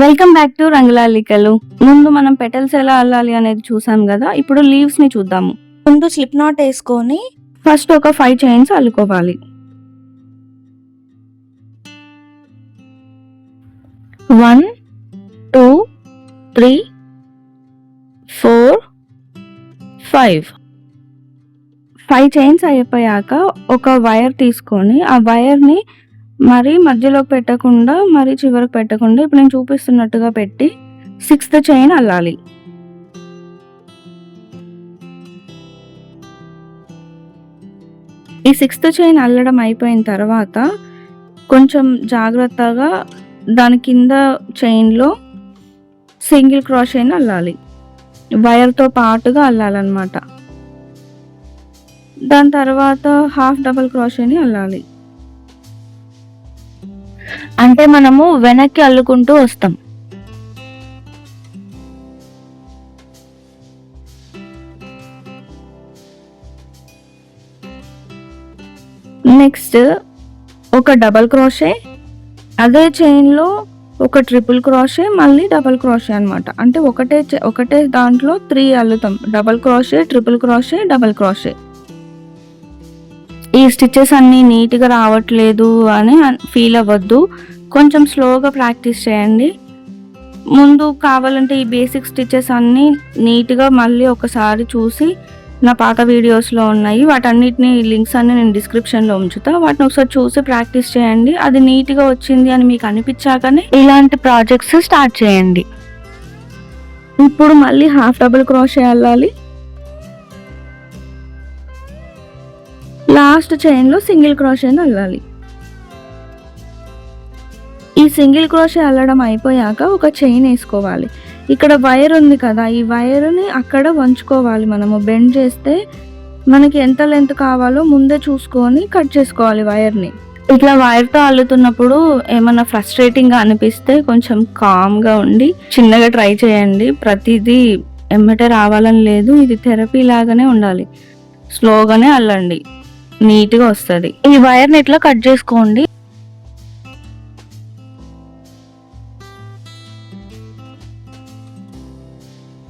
Welcome back to రంగులాలికలు. ముందు మనం petals ఎలా అల్లాలి అనేది చూసాం కదా. ఇప్పుడు లీవ్స్ ని చూద్దాము. ముందు స్లిప్ నాట్ వేసుకొని ఫస్ట్ ఒక 5 చైన్స్ అల్లుకోవాలి. 1 2 3 4 5 చైన్స్ అయిపోయాక ఒక వైర్ తీసుకొని ఆ వైర్ ని మరి మధ్యలో పెట్టకుండా మరి చివరికి పెట్టకుండా ఇప్పుడు నేను చూపిస్తున్నట్టుగా పెట్టి 6th చైన్ అల్లాలి. ఈ 6th చైన్ అల్లడం అయిపోయిన తర్వాత కొంచెం జాగ్రత్తగా దాని కింద చైన్లో సింగిల్ క్రోషేని అల్లాలి. వైర్తో పాటుగా అల్లాలన్నమాట. దాని తర్వాత హాఫ్ డబుల్ క్రోషేని అల్లాలి. అంటే మనము వెనక్కి అల్లుకుంటూ వస్తాం. నెక్స్ట్ ఒక డబల్ క్రోషే, అదే చైన్లో ఒక ట్రిపుల్ క్రోషే, మళ్ళీ డబల్ క్రోషే అనమాట. అంటే ఒకటే దాంట్లో 3 అల్లుతాం. Double crochet, triple crochet, double crochet. ఈ స్టిచెస్ అన్నీ నీట్గా రావట్లేదు అని ఫీల్ అవ్వద్దు. కొంచెం స్లోగా ప్రాక్టీస్ చేయండి. ముందు కావాలంటే ఈ బేసిక్ స్టిచెస్ అన్నీ నీట్గా మళ్ళీ ఒకసారి చూసి నా పాత వీడియోస్లో ఉన్నాయి. వాటన్నిటిని లింక్స్ అన్నీ నేను డిస్క్రిప్షన్లో ఉంచుతా. వాటిని ఒకసారి చూసి ప్రాక్టీస్ చేయండి. అది నీట్గా వచ్చింది అని మీకు అనిపించాకనే ఇలాంటి ప్రాజెక్ట్స్ స్టార్ట్ చేయండి. ఇప్పుడు మళ్ళీ హాఫ్ డబుల్ క్రోషే అల్లాలి. లాస్ట్ చైన్లో సింగిల్ క్రోషేని అల్లాలి. ఈ సింగిల్ క్రోషే అల్లడం అయిపోయాక ఒక చైన్ వేసుకోవాలి. ఇక్కడ వైర్ ఉంది కదా, ఈ వైర్ని అక్కడ వంచుకోవాలి. మనము బెండ్ చేస్తే మనకి ఎంత లెంత్ కావాలో ముందే చూసుకొని కట్ చేసుకోవాలి వైర్ని. ఇట్లా వైర్తో అల్లుతున్నప్పుడు ఏమన్నా ఫ్రస్ట్రేటింగ్గా అనిపిస్తే కొంచెం కామ్గా ఉండి చిన్నగా ట్రై చేయండి. ప్రతిదీ ఎమ్మటే రావాలని లేదు. ఇది థెరపీ లాగానే ఉండాలి. స్లోగానే అల్లండి, నీట్గా వస్తుంది. ఈ వైర్ని ఇట్లా కట్ చేసుకోండి.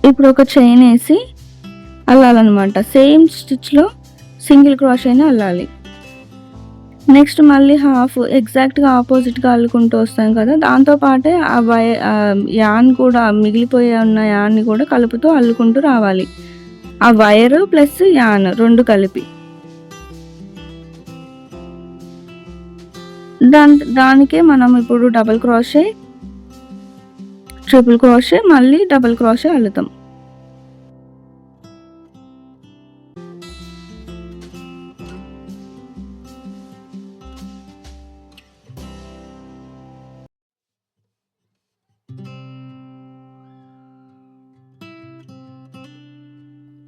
ఇప్పుడు ఒక చైన్ వేసి అల్లాలన్నమాట. సేమ్ స్టిచ్లో సింగిల్ క్రోషేని అల్లాలి. నెక్స్ట్ మళ్ళీ హాఫ్ ఎగ్జాక్ట్గా ఆపోజిట్గా అల్లుకుంటూ వస్తాం కదా, దాంతోపాటే ఆ యాన్ కూడా మిగిలిపోయే ఉన్న యాన్ని కూడా కలుపుతూ అల్లుకుంటూ రావాలి. ఆ వైర్ ప్లస్ యాన్ రెండు కలిపి. దానికే మనం ఇప్పుడు డబుల్ క్రోషే, ట్రిపుల్ క్రోషే, మళ్ళీ డబుల్ క్రోషే అల్లుతాం.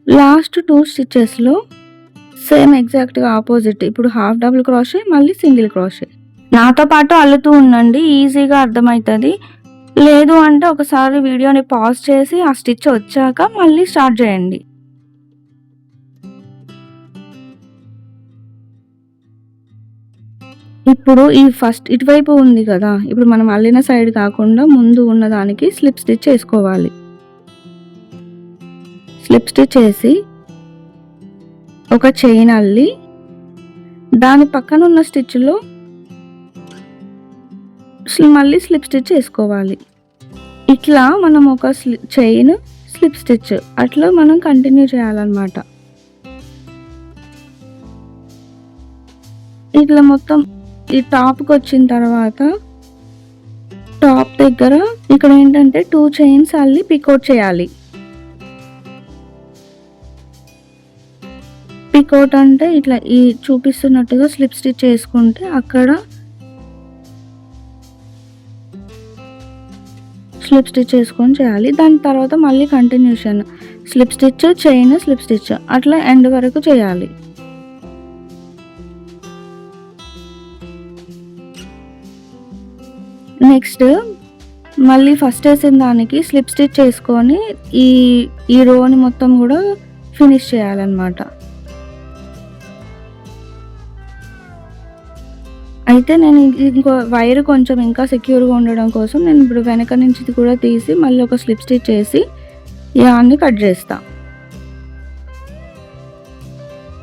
లాస్ట్ 2 స్టిచెస్లో సేమ్ ఎగ్జాక్ట్గా ఆపోజిట్. ఇప్పుడు హాఫ్ డబుల్ క్రోషే, మళ్ళీ సింగిల్ క్రోషే. నాతో పాటు అల్లుతూ ఉండండి, ఈజీగా అర్థమవుతుంది. లేదు అంటే ఒకసారి వీడియోని పాజ్ చేసి ఆ స్టిచ్ వచ్చాక మళ్ళీ స్టార్ట్ చేయండి. ఇప్పుడు ఈ ఫస్ట్ ఇటువైపు ఉంది కదా, ఇప్పుడు మనం అల్లిన సైడ్ కాకుండా ముందు ఉన్న దానికి స్లిప్ స్టిచ్ వేసుకోవాలి. స్లిప్ స్టిచ్ వేసి ఒక చైన్ అల్లి దాని పక్కన ఉన్న స్టిచ్లో మళ్ళీ స్లిప్ స్టిచ్ వేసుకోవాలి. ఇట్లా మనం ఒక చైన్, స్లిప్ స్టిచ్ అట్లా మనం కంటిన్యూ చేయాలన్నమాట. ఇట్లా మొత్తం ఈ టాప్కి వచ్చిన తర్వాత టాప్ దగ్గర ఇక్కడ ఏంటంటే 2 చైన్స్ అల్లి పికౌట్ చేయాలి. పికౌట్ అంటే ఇట్లా ఈ చూపిస్తున్నట్టుగా స్లిప్ స్టిచ్ వేసుకుంటే అక్కడ స్లిప్ స్టిచ్ వేసుకొని చేయాలి. దాని తర్వాత మళ్ళీ continuation slip stitch, chain, slip stitch అట్లా ఎండ్ వరకు చేయాలి. నెక్స్ట్ మళ్ళీ ఫస్ట్ వేసిన దానికి స్లిప్ స్టిచ్ వేసుకొని ఈ రోని మొత్తం కూడా ఫినిష్ చేయాలన్నమాట. అయితే నేను ఇంకో వైర్ కొంచెం ఇంకా సెక్యూర్‌గా ఉండడం కోసం నేను ఇప్పుడు వెనక నుంచి కూడా తీసి మళ్ళీ ఒక స్లిప్ స్టిచ్ చేసి యాన్ని కట్ చేస్తా.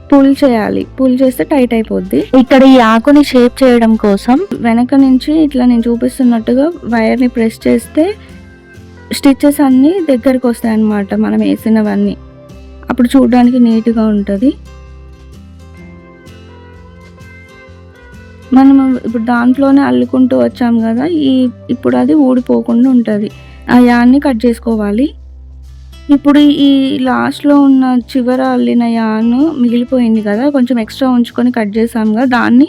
పుల్ చేయాలి. పుల్ చేస్తే టైట్ అయిపోద్ది. ఇక్కడ ఈ ఆకుని షేప్ చేయడం కోసం వెనక నుంచి ఇట్లా నేను చూపిస్తున్నట్టుగా వైర్‌ని ప్రెస్ చేస్తే స్టిచెస్ అన్నీ దగ్గరికి వస్తాయన్నమాట మనం వేసినవన్నీ. అప్పుడు చూడడానికి నీట్‌గా ఉంటది. మనం ఇప్పుడు దాంట్లోనే అల్లుకుంటూ వచ్చాం కదా! ఇప్పుడు అది ఊడిపోకుండా ఉంటది. ఆ యాన్ని కట్ చేసుకోవాలి. ఇప్పుడు ఈ లాస్ట్‌లో ఉన్న చివర అల్లిన యాను మిగిలిపోయింది కదా! కొంచెం ఎక్స్ట్రా ఉంచుకొని కట్ చేసాంగా దాన్ని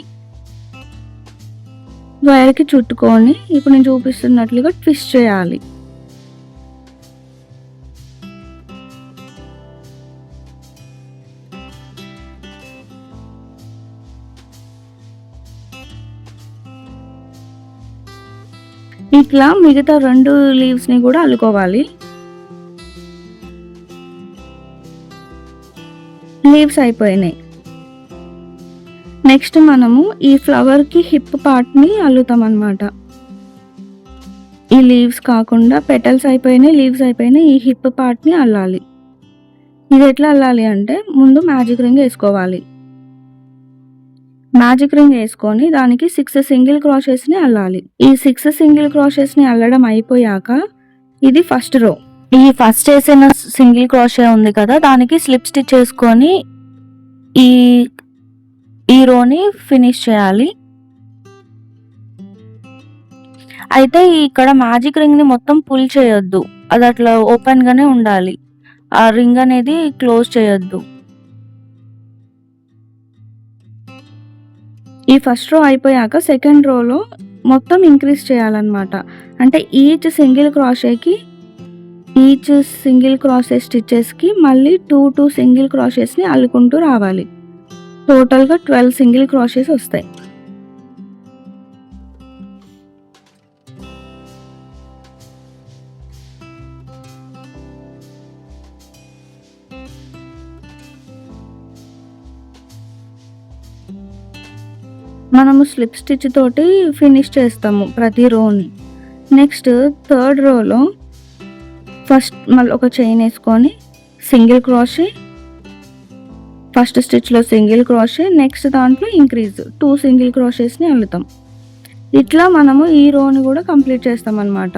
వైర్‌కి చుట్టుకొని ఇప్పుడు నేను చూపిస్తున్నట్లుగా ట్విస్ట్ చేయాలి. ఇట్లా మిగతా 2 లీవ్స్‌ని కూడా అల్లుకోవాలి. లీవ్స్ అయిపోయినాయి. నెక్స్ట్ మనము ఈ ఫ్లవర్‌కి హిప్ పార్ట్‌ని అల్లుతామన్నమాట. ఈ లీవ్స్ కాకుండా పెటల్స్ అయిపోయినాయి, లీవ్స్ అయిపోయినాయి. ఈ హిప్ పార్ట్‌ని అల్లాలి. ఇది ఎట్లా అల్లాలి అంటే ముందు మ్యాజిక్ రింగ్ వేసుకోవాలి. మ్యాజిక్ రింగ్ వేసుకొని దానికి 6 సింగిల్ క్రోషెస్‌ని అల్లాలి. ఈ 6 సింగిల్ క్రోషెస్‌ని అల్లడం అయిపోయాక ఇది ఫస్ట్ రో. ఈ ఫస్ట్ వేసిన సింగిల్ క్రోషే ఉంది కదా! దానికి స్లిప్ స్టిచ్ చేసుకొని ఈ ఈ రోని ఫినిష్ చేయాలి. అయితే ఇక్కడ మ్యాజిక్ రింగ్‌ని మొత్తం పుల్ చేయొద్దు. అది అట్లా ఓపెన్‌గానే ఉండాలి. ఆ రింగ్ అనేది క్లోజ్ చేయొద్దు. ఈ ఫస్ట్ రో అయిపోయాక సెకండ్ రోలో మొత్తం ఇంక్రీజ్ చేయాలన్నమాట. అంటే ఈచ్ సింగిల్ క్రోషే స్టిచెస్‌కి మళ్ళీ 2 సింగిల్ క్రోషెస్‌ని అల్లుకుంటూ రావాలి. టోటల్‌గా 12 సింగిల్ క్రోషెస్ వస్తాయి. మనము స్లిప్ స్టిచ్ తోటి ఫినిష్ చేస్తాము ప్రతి రోని. నెక్స్ట్ థర్డ్ రోలో ఫస్ట్ మళ్ళీ ఒక చైన్ వేసుకొని సింగిల్ క్రోషే, ఫస్ట్ స్టిచ్‌లో సింగిల్ క్రోషే, నెక్స్ట్ దాంట్లో ఇంక్రీజ్ 2 సింగిల్ క్రోషెస్‌ని అల్లుతాం. ఇట్లా మనము ఈ రోని కూడా కంప్లీట్ చేస్తామన్నమాట.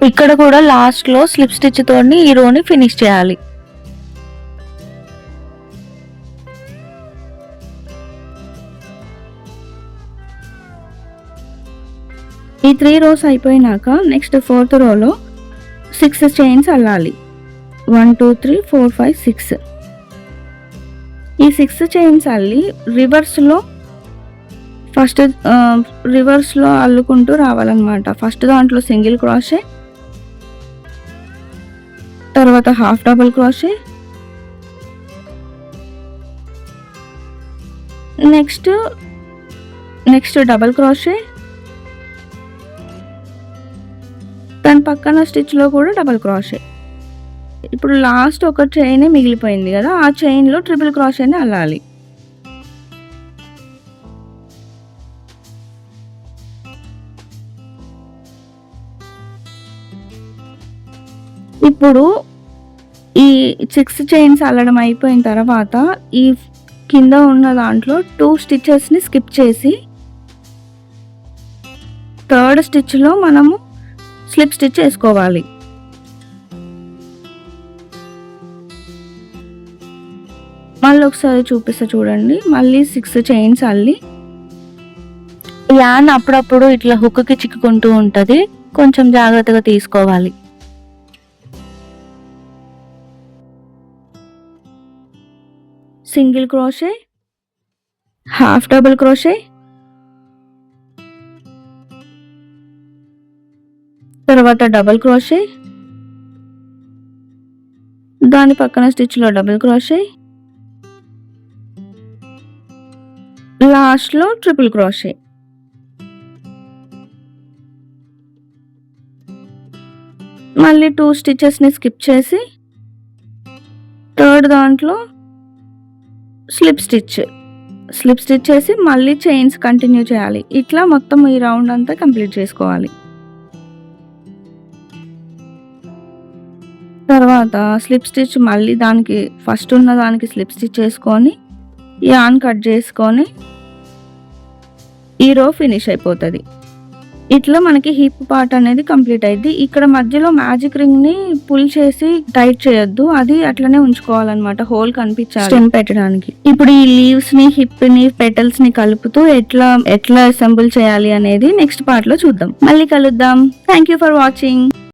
ఇక్కడ కూడా లాస్ట్‌లో స్లిప్ స్టిచ్ తోని ఈ రోని ఫినిష్ చేయాలి. ఈ 3 రోస్ అయిపోయినాక నెక్స్ట్ ఫోర్త్ రోలో 6 చైన్స్ అల్లాలి. 1 2 3 4 5 6. ఈ 6 చైన్స్ అల్లి రివర్స్‌లో అల్లుకుంటూ రావాలన్నమాట. ఫస్ట్ దాంట్లో సింగిల్ క్రోషే, తర్వాత half double crochet, next double crochet, దాని పక్కన స్టిచ్‌లో కూడా డబుల్ క్రోషే. ఇప్పుడు లాస్ట్ ఒక చైన్ మిగిలిపోయింది కదా! ఆ చైన్‌లో ట్రిపుల్ క్రోషేని అల్లాలి. ఇప్పుడు ఈ 6 చైన్స్ అల్లడం అయిపోయిన తర్వాత ఈ కింద ఉన్న దాంట్లో 2 స్టిచెస్‌ని స్కిప్ చేసి థర్డ్ స్టిచ్‌లో మనము స్లిప్ స్టిచ్ వేసుకోవాలి. మళ్ళీ ఒకసారి చూపిస్తా చూడండి. మళ్ళీ 6 చైన్స్ అల్లి యాన్ అప్పుడప్పుడు ఇట్లా హుక్‌కి చిక్కుకుంటూ ఉంటది. కొంచెం జాగ్రత్తగా తీసుకోవాలి. Single crochet, half double crochet, తర్వాత డబుల్ క్రోషే, దాని పక్కన స్టిచ్‌లో డబుల్ క్రోషే, లాస్ట్‌లో ట్రిపుల్ క్రోషే. మళ్ళీ 2 స్టిచెస్ని స్కిప్ చేసి థర్డ్ దాంట్లో స్లిప్ స్టిచ్ చేసి మళ్ళీ చైన్స్ కంటిన్యూ చేయాలి. ఇట్లా మొత్తం ఈ రౌండ్ అంతా కంప్లీట్ చేసుకోవాలి. తర్వాత స్లిప్ స్టిచ్ మళ్ళీ దానికి ఫస్ట్ ఉన్న దానికి స్లిప్ స్టిచ్ చేసుకొని యాన్ కట్ చేసుకొని ఈ రో ఫినిష్ అయిపోతుంది. ఇట్లా మనకి హిప్ పార్ట్ అనేది కంప్లీట్ అయింది. ఇక్కడ మధ్యలో మ్యాజిక్ రింగ్ ని పుల్ చేసి టైట్ చేయొద్దు, అది అట్లనే ఉంచుకోవాలన్నమాట, హోల్ కనిపించాలి స్టెమ్ పెట్టడానికి. ఇప్పుడు ఈ లీవ్స్ ని, హిప్ ని, పెటల్స్ ని కలుపుతూ ఎట్లా అసెంబుల్ చేయాలి అనేది నెక్స్ట్ పార్ట్ లో చూద్దాం. మళ్ళీ కలుద్దాం. Thank you for watching.